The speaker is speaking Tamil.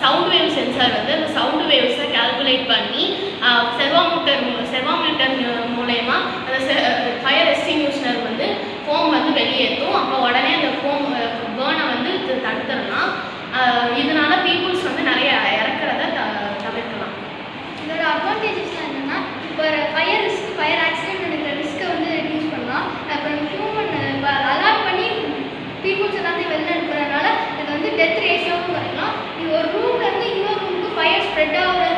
சவுண்ட் வேவ் சென்சார் வந்து அந்த சவுண்ட் வேவ்ஸை கால்குலேட் பண்ணி செர்வாமீட்டர் மூலயமா அந்த ஃபயர் எக்ஸ்டிங்யூஷனர் வந்து ஃபோம் வந்து வெளியேற்றும். அப்போ உடனே அந்த ஃபோம் பேர்னை வந்து தடுத்துடலாம். இதனால பீப்புள்ஸ் வந்து நிறைய இறக்குறத தவிர்க்கலாம். இதோட அட்வான்டேஜஸ்லாம் என்னென்னா, இப்போ ஃபயர் ஆக்சிடென்ட் நடக்கிற ரிஸ்க்கை வந்து ரெடியூஸ் பண்ணலாம். அப்புறம் ஹியூமன் இப்போ அலாட் பண்ணி பீப்புள்ஸ் எல்லாத்தையும் வெளில அனுப்புறதுனால இது வந்து டெத் ரேஷியோவும் குறைக்கலாம். இது ஒரு ரூம்லேருந்து இன்னொரு ரூமுக்கு ஃபயர் ஸ்ப்ரெட் ஆகுறது